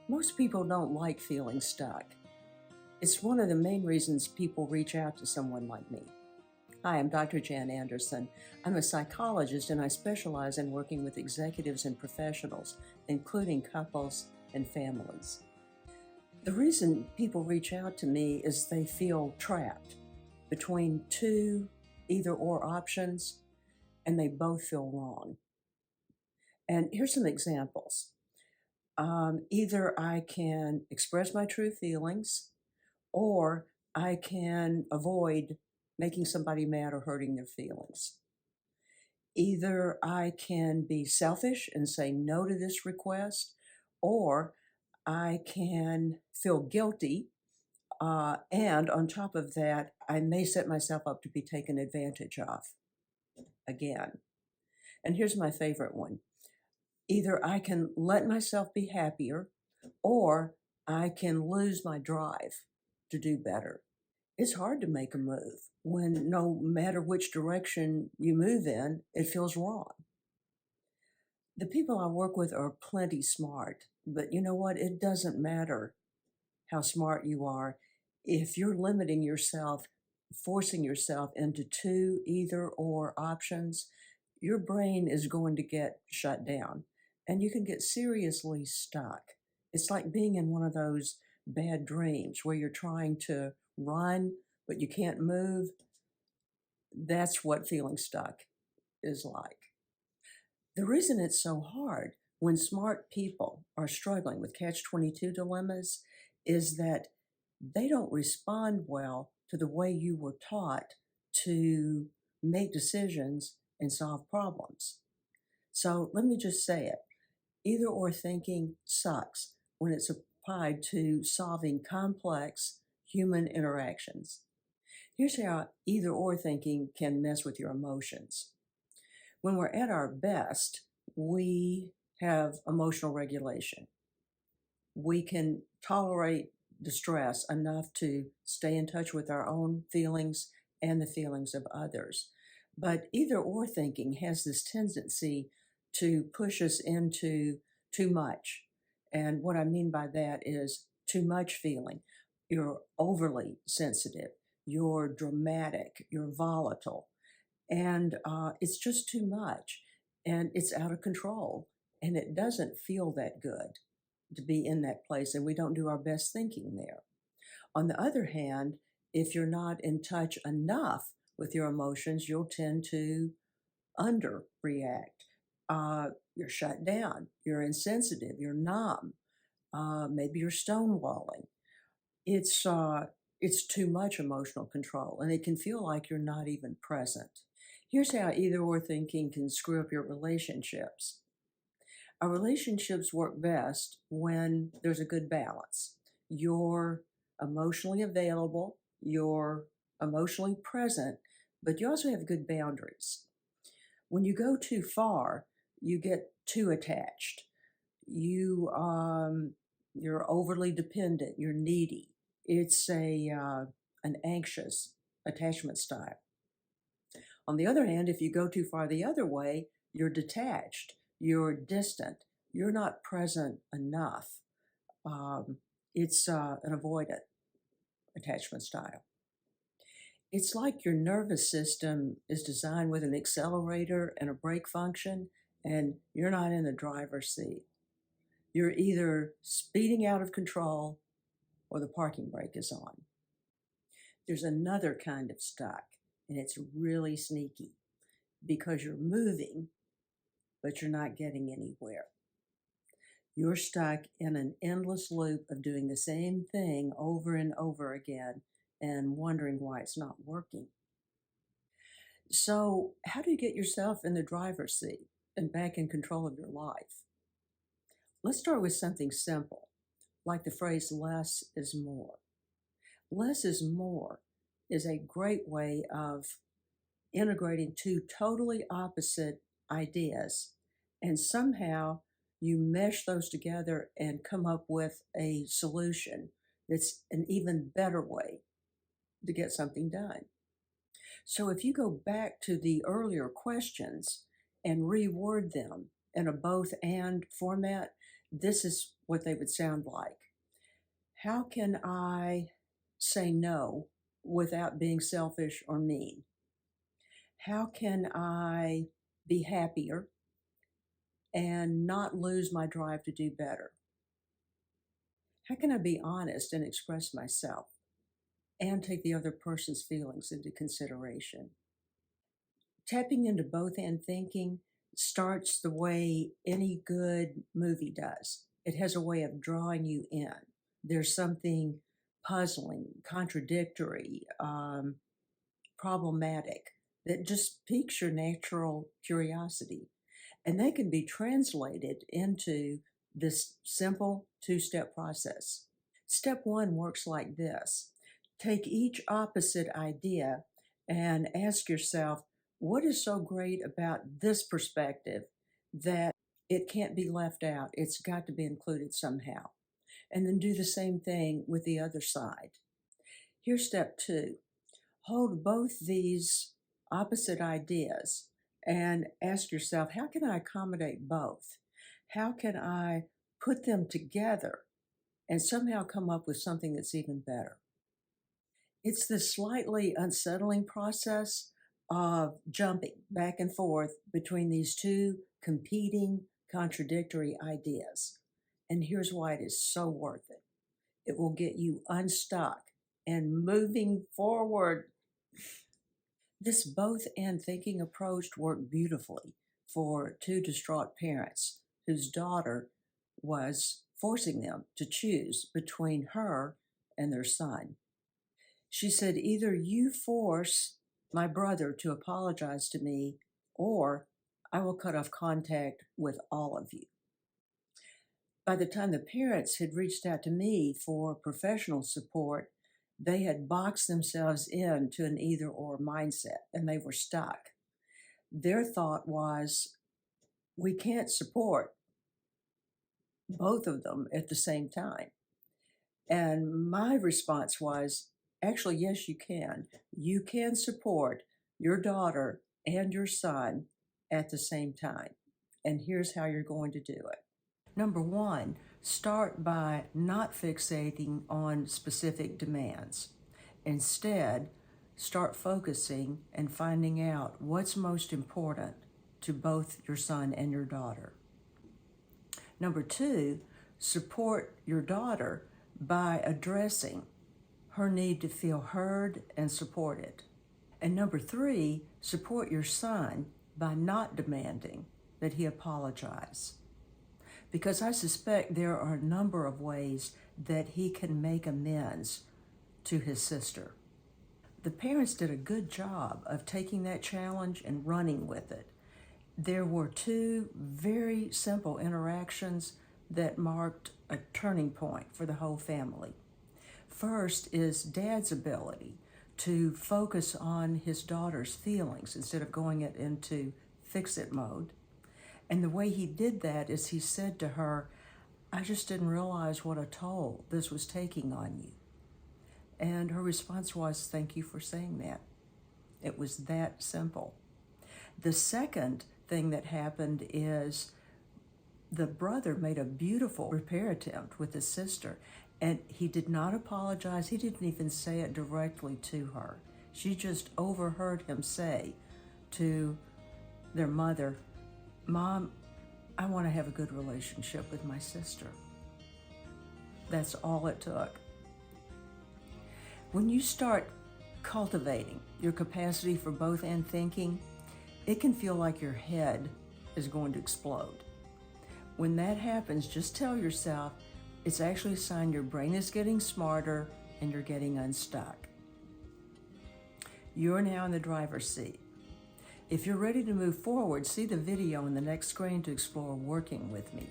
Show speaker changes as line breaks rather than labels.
Most people don't like feeling stuck. It's one of the main reasons people reach out to someone like me. Hi, I'm Dr. Jan Anderson. I'm a psychologist and I specialize in working with executives and professionals, including couples and families. The reason people reach out to me is they feel trapped between two either or options and they both feel wrong. And here's some examples. Either I can express my true feelings or I can avoid making somebody mad or hurting their feelings. Either I can be selfish and say no to this request, or I can feel guilty. And on top of that, I may set myself up to be taken advantage of again. And here's my favorite one. Either I can let myself be happier, or I can lose my drive to do better. It's hard to make a move when no matter which direction you move in, it feels wrong. The people I work with are plenty smart, but you know what? It doesn't matter how smart you are. If you're limiting yourself, forcing yourself into two either or options, your brain is going to get shut down and you can get seriously stuck. It's like being in one of those bad dreams where you're trying to run, but you can't move. That's what feeling stuck is like. The reason it's so hard when smart people are struggling with catch-22 dilemmas is that they don't respond well to the way you were taught to make decisions and solve problems. So let me just say it. Either or thinking sucks when it's applied to solving complex human interactions. Here's how either or thinking can mess with your emotions. When we're at our best, we have emotional regulation. We can tolerate distress enough to stay in touch with our own feelings and the feelings of others. But either or thinking has this tendency to push us into too much. And what I mean by that is too much feeling. You're overly sensitive, you're dramatic, you're volatile, and it's just too much. And it's out of control. And it doesn't feel that good to be in that place, and we don't do our best thinking there. On the other hand, if you're not in touch enough with your emotions, you'll tend to underreact. You're shut down, you're insensitive, you're numb, maybe you're stonewalling. It's too much emotional control, and it can feel like you're not even present. Here's how either or thinking can screw up your relationships. Our relationships work best when there's a good balance. You're emotionally available, you're emotionally present, but you also have good boundaries. When you go too far, you get too attached. You're overly dependent. You're needy. It's an anxious attachment style. On the other hand, if you go too far the other way, you're detached. You're distant. You're not present enough. It's an avoidant attachment style. It's like your nervous system is designed with an accelerator and a brake function, and you're not in the driver's seat. You're either speeding out of control or the parking brake is on. There's another kind of stuck, and it's really sneaky because you're moving, but you're not getting anywhere. You're stuck in an endless loop of doing the same thing over and over again and wondering why it's not working. So, how do you get yourself in the driver's seat and back in control of your life? Let's start with something simple, like the phrase less is more. Less is more is a great way of integrating two totally opposite ideas, and somehow you mesh those together and come up with a solution that's an even better way to get something done. So if you go back to the earlier questions and reword them in a both and format, this is what they would sound like. How can I say no without being selfish or mean? How can I be happier and not lose my drive to do better? How can I be honest and express myself and take the other person's feelings into consideration? Tapping into both and thinking starts the way any good movie does. It has a way of drawing you in. There's something puzzling, contradictory, problematic that just piques your natural curiosity. And they can be translated into this simple two-step process. Step one works like this. Take each opposite idea and ask yourself, what is so great about this perspective that it can't be left out? It's got to be included somehow. And then do the same thing with the other side. Here's step two. Hold both these opposite ideas and ask yourself, how can I accommodate both? How can I put them together and somehow come up with something that's even better? It's this slightly unsettling process of jumping back and forth between these two competing, contradictory ideas. And here's why it is so worth it. It will get you unstuck and moving forward. This both and thinking approach worked beautifully for two distraught parents whose daughter was forcing them to choose between her and their son. She said, either you force my brother to apologize to me, or I will cut off contact with all of you. By the time the parents had reached out to me for professional support, they had boxed themselves into an either or mindset and they were stuck. Their thought was, we can't support both of them at the same time. And my response was, actually, yes, you can. You can support your daughter and your son at the same time. And here's how you're going to do it. Number one, start by not fixating on specific demands. Instead, start focusing and finding out what's most important to both your son and your daughter. Number two, support your daughter by addressing her need to feel heard and supported. And number three, support your son by not demanding that he apologize. Because I suspect there are a number of ways that he can make amends to his sister. The parents did a good job of taking that challenge and running with it. There were two very simple interactions that marked a turning point for the whole family. First is Dad's ability to focus on his daughter's feelings instead of going into fix-it mode. And the way he did that is he said to her, I just didn't realize what a toll this was taking on you. And her response was, thank you for saying that. It was that simple. The second thing that happened is the brother made a beautiful repair attempt with his sister, and he did not apologize. He didn't even say it directly to her. She just overheard him say to their mother, Mom, I want to have a good relationship with my sister. That's all it took. When you start cultivating your capacity for both and thinking, it can feel like your head is going to explode. When that happens, just tell yourself it's actually a sign your brain is getting smarter and you're getting unstuck. You're now in the driver's seat. If you're ready to move forward, see the video on the next screen to explore working with me.